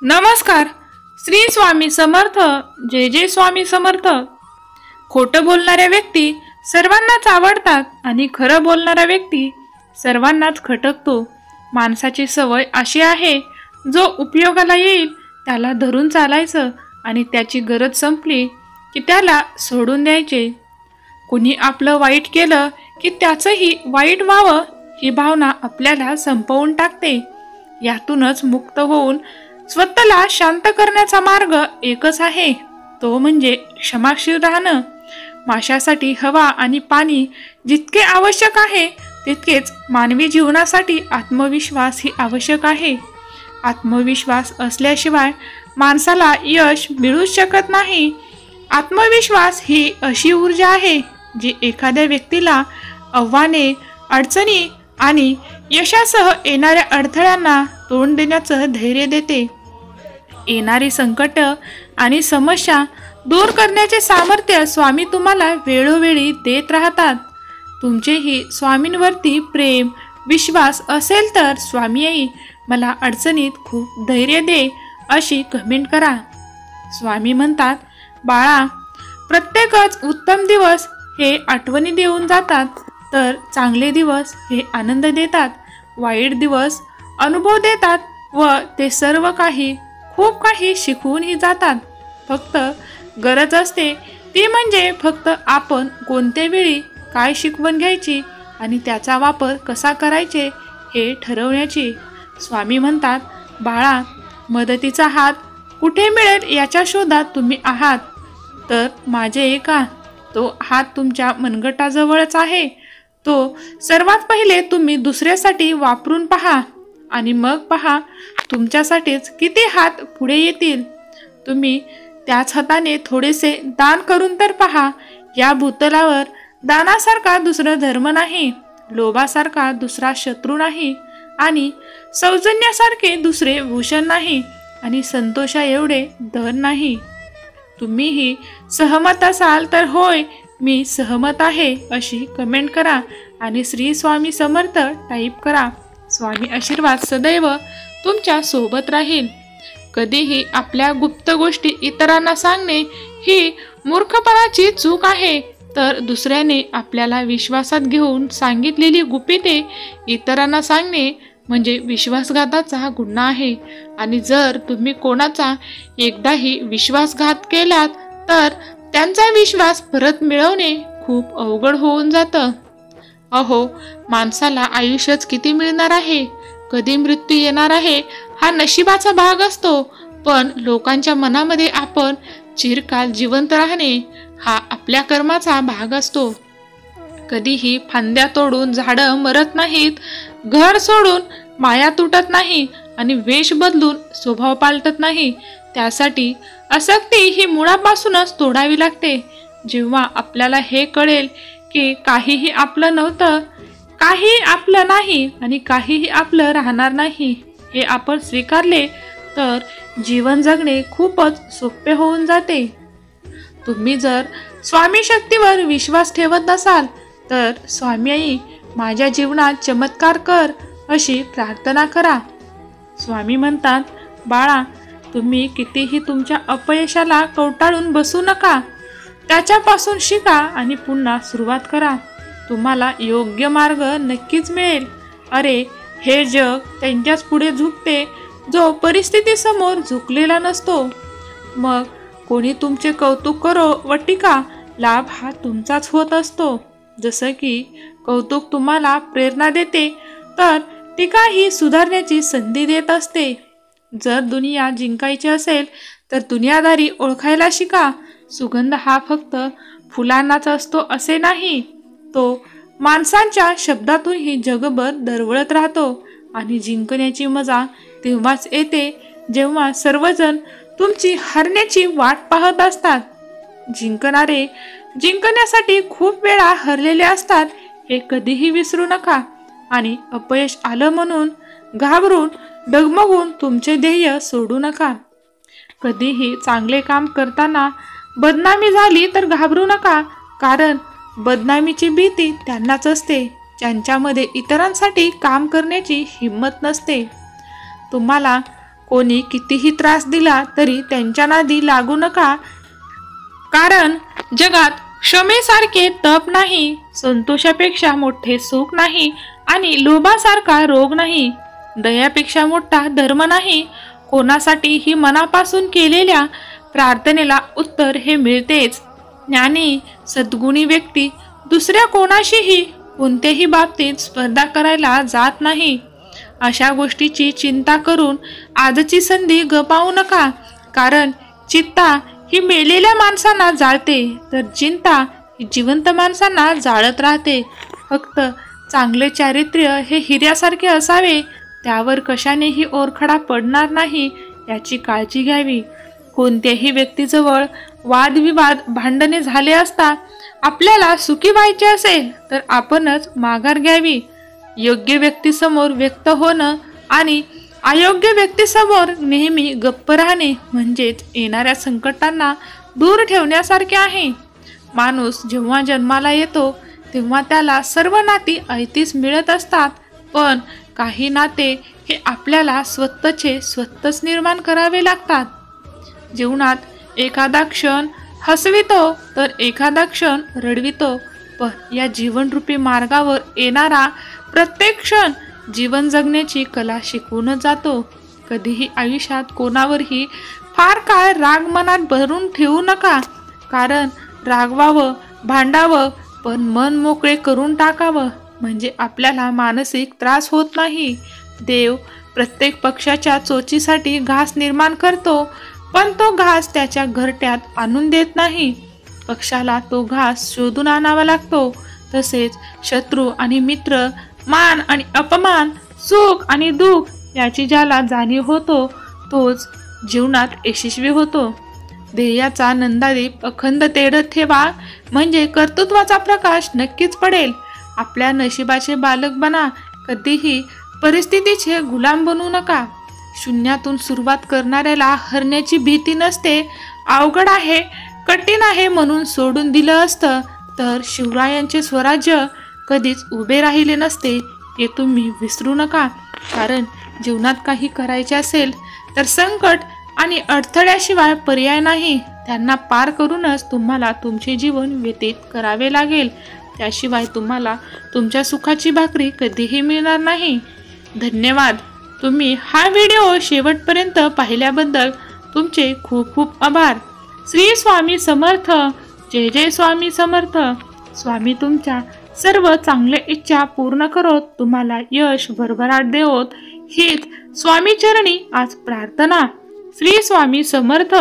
नमस्कार. श्री स्वामी समर्थ. जय जय स्वामी समर्थ. खोटं बोलणाऱ्या व्यक्ती सर्वांनाच आवडतात आणि खरं बोलणारा व्यक्ती सर्वांनाच खटकतो. माणसाची सवय अशी आहे, जो उपयोगाला येईल त्याला धरून चालायचं आणि त्याची गरज संपली की त्याला सोडून द्यायचे. कुणी आपलं वाईट केलं की त्याचंही वाईट व्हावं ही भावना आपल्याला संपवून टाकते. यातूनच मुक्त होऊन स्वतःला शांत करण्याचा मार्ग एकच आहे, तो म्हणजे क्षमाशील राहणं. माशासाठी हवा आणि पाणी जितके आवश्यक आहे तितकेच मानवी जीवनासाठी आत्मविश्वास ही आवश्यक आहे. आत्मविश्वास असल्याशिवाय माणसाला यश मिळूच शकत नाही. आत्मविश्वास ही अशी ऊर्जा आहे जी एखाद्या व्यक्तीला आव्हाने, अडचणी आणि यशासह येणाऱ्या अडथळ्यांना तोंड देण्याचं धैर्य देते. येणारी संकट आणि समस्या दूर करण्याचे सामर्थ्य स्वामी तुम्हाला वेळोवेळी देत राहतात. तुमचेही स्वामींवरती प्रेम, विश्वास असेल तर स्वामी आई मला अडचणीत खूप धैर्य दे अशी कमेंट करा. स्वामी म्हणतात, बाळा, प्रत्येकच उत्तम दिवस हे आठवणी देऊन जातात, तर चांगले दिवस हे आनंद देतात, वाईट दिवस अनुभव देतात व ते सर्व काही खूप काही शिकवूनही जातात. फक्त गरज असते ती म्हणजे फक्त आपण कोणत्या वेळी काय शिकवण घ्यायची आणि त्याचा वापर कसा करायचे हे ठरवण्याची. स्वामी म्हणतात, बाळा, मदतीचा हात कुठे मिळेल याच्या शोधात तुम्ही आहात, तर माझे ऐका, तो हात तुमच्या मनगटाजवळच आहे. तो सर्वात पहिले तुम्ही दुसऱ्यासाठी वापरून पहा आणि मग पहा तुमच्यासाठीच किती हात पुढे येतील. तुम्ही त्याच हाताने थोडेसे दान करून तर पहा. या भूतलावर दानासारखा दुसरा धर्म नाही, लोभासारखा दुसरा शत्रू नाही आणि सौजन्यासारखे दुसरे भूषण नाही आणि संतोषा एवढे धन नाही. तुम्हीही सहमत असाल तर होय, मी सहमत आहे अशी कमेंट करा आणि श्री स्वामी समर्थ टाईप करा. स्वामी आशीर्वाद सदैव तुमच्या सोबत राहील. कधीही आपल्या गुप्त गोष्टी इतरांना सांगणे ही मूर्खपणाची चूक आहे, तर दुसऱ्याने आपल्याला विश्वासात घेऊन सांगितलेली गुपिते इतरांना सांगणे म्हणजे विश्वासघाताचा गुन्हा आहे. आणि जर तुम्ही कोणाचा एकदाही विश्वासघात केलात तर त्यांचा विश्वास परत मिळवणे खूप अवघड होऊन जातं. अहो, माणसाला आयुष्यच किती मिळणार आहे, कधी मृत्यू येणार आहे हा नशिबाचा भाग असतो, पण लोकांच्या मनामध्ये आपण चिरकाल जिवंत राहणे हा आपल्या कर्माचा भाग असतो. कधीही फांद्या तोडून झाडं मरत नाहीत, घर सोडून माया तुटत नाही आणि वेश बदलून स्वभाव पालटत नाही. त्यासाठी आसक्ती ही मुळापासूनच तोडावी लागते. जेव्हा आपल्याला हे कळेल की काहीही आपलं नव्हतं, काहीही आपलं नाही आणि काहीही आपलं राहणार नाही हे आपण स्वीकारले, तर जीवन जगणे खूपच सोपे होऊन जाते. तुम्ही जर स्वामी शक्तीवर विश्वास ठेवत नसाल तर स्वामी आई माझ्या जीवनात चमत्कार कर अशी प्रार्थना करा. स्वामी म्हणतात, बाळा, तुम्ही कितीही तुमच्या अपयशाला कवटाळून बसू नका. त्याच्यापासून शिका आणि पुन्हा सुरुवात करा. तुम्हाला योग्य मार्ग नक्कीच मिळेल. अरे, हे जग त्यांच्याच पुढे झुकते जो परिस्थितीसमोर झुकलेला नसतो. मग कोणी तुमचे कौतुक करो व टीका, लाभ हा तुमचाच होत असतो. जसं की कौतुक तुम्हाला प्रेरणा देते, तर टीका ही सुधारण्याची संधी देत असते. जर दुनिया जिंकायची असेल तर दुनियादारी ओळखायला शिका. सुगंध हा फक्त फुलांनाच असतो असे नाही, तो माणसांच्या शब्दातूनही जगभर दरवळत राहतो. आणि जिंकण्याची मजा तेव्हाच येते जेव्हा सर्वजण तुमची हरण्याची वाट पाहत असतात. जिंकणारे जिंकण्यासाठी खूप वेळा हरलेले असतात हे कधीही विसरू नका. आणि अपयश आलं म्हणून घाबरून डगमगून तुमचे ध्येय सोडू नका. कधीही चांगले काम करताना बदनामी झाली तर घाबरू नका, कारण बदनामीची भीती त्यांनाच असते ज्यांच्यामध्ये इतरांसाठी काम करण्याची हिंमत नसते. तुम्हाला कोणी कितीही त्रास दिला तरी त्यांच्या नादी लागू नका, कारण जगात क्षमेसारखे तप नाही, संतोषापेक्षा मोठे सुख नाही आणि लोभासारखा रोग नाही, दयापेक्षा मोठा धर्म नाही. कोणासाठीही मनापासून केलेल्या प्रार्थनेला उत्तर हे मिळतेच. ज्ञानी सद्गुणी व्यक्ती दुसऱ्या कोणाशीही कोणत्याही बाबतीत स्पर्धा करायला जात नाही. अशा गोष्टीची चिंता करून आजची संधी गमावू नका, कारण चिंता ही मेलेल्या माणसांना जाळते, तर चिंता ही जिवंत माणसांना जाळत राहते. फक्त चांगले चारित्र्य हे हिऱ्यासारखे असावे, त्यावर कशानेही ओरखडा पडणार नाही याची काळजी घ्यावी. कोणत्याही व्यक्तीजवळ वादविवाद भांडणे झाले असता आपल्याला सुखी व्हायचे असेल तर आपणच माघार घ्यावी. योग्य व्यक्तीसमोर व्यक्त होणं आणि अयोग्य व्यक्तीसमोर नेहमी गप्प राहणे म्हणजेच येणाऱ्या संकटांना दूर ठेवण्यासारखे आहे. माणूस जेव्हा जन्माला येतो तेव्हा त्याला सर्व नाती ऐतीस मिळत असतात, पण काही नाते हे आपल्याला स्वतःच निर्माण करावे लागतात. जीवनात एखादा क्षण हसवितो तर एखादा क्षण रडवितो, पण या जीवनरूपी मार्गावर येणारा प्रत्येक क्षण जीवन जगण्याची कला शिकवूनच जातो. कधीही आयुष्यात कोणावरही फार काळ राग मनात भरून ठेवू नका, कारण रागवावं, भांडावं, पण मन मोकळे करून टाकावं म्हणजे आपल्याला मानसिक त्रास होत नाही. देव प्रत्येक पक्षाच्या चोचीसाठी घास निर्माण करतो, पण तो घास त्याच्या घरट्यात आणून देत नाही. पक्षाला तो घास शोधून आणावा लागतो. तसेच शत्रू आणि मित्र, मान आणि अपमान, सुख आणि दुःख याची ज्याला जाणीव होतो तोच जीवनात यशस्वी होतो. ध्येयाचा नंदादीप अखंड तेढत ठेवा, म्हणजे कर्तृत्वाचा प्रकाश नक्कीच पडेल. आपल्या नशिबाचे बालक बना, कधीही परिस्थितीचे गुलाम बनू नका. शून्यातून सुरुवात करणाऱ्याला हरण्याची भीती नसते. अवघड आहे, कठीण आहे म्हणून सोडून दिलं असतं तर शिवरायांचे स्वराज्य कधीच उभे राहिले नसते, हे तुम्ही विसरू नका. कारण जीवनात काही करायचे असेल तर संकट आणि अडथळ्याशिवाय पर्याय नाही. त्यांना पार करूनच तुम्हाला तुमचे जीवन व्यतीत करावे लागेल. त्याशिवाय तुम्हाला तुमच्या सुखाची भाकरी कधीही मिळणार नाही. धन्यवाद. तुम्ही हा व्हिडिओ शेवटपर्यंत पाहिल्याबद्दल तुमचे खूप खूप आभार. श्री स्वामी समर्थ. जय जय स्वामी समर्थ. स्वामी तुमच्या सर्व चांगल्या इच्छा पूर्ण करोत, तुम्हाला यश भरभराट देवोत, हीच स्वामी चरणी आज प्रार्थना. श्री स्वामी समर्थ.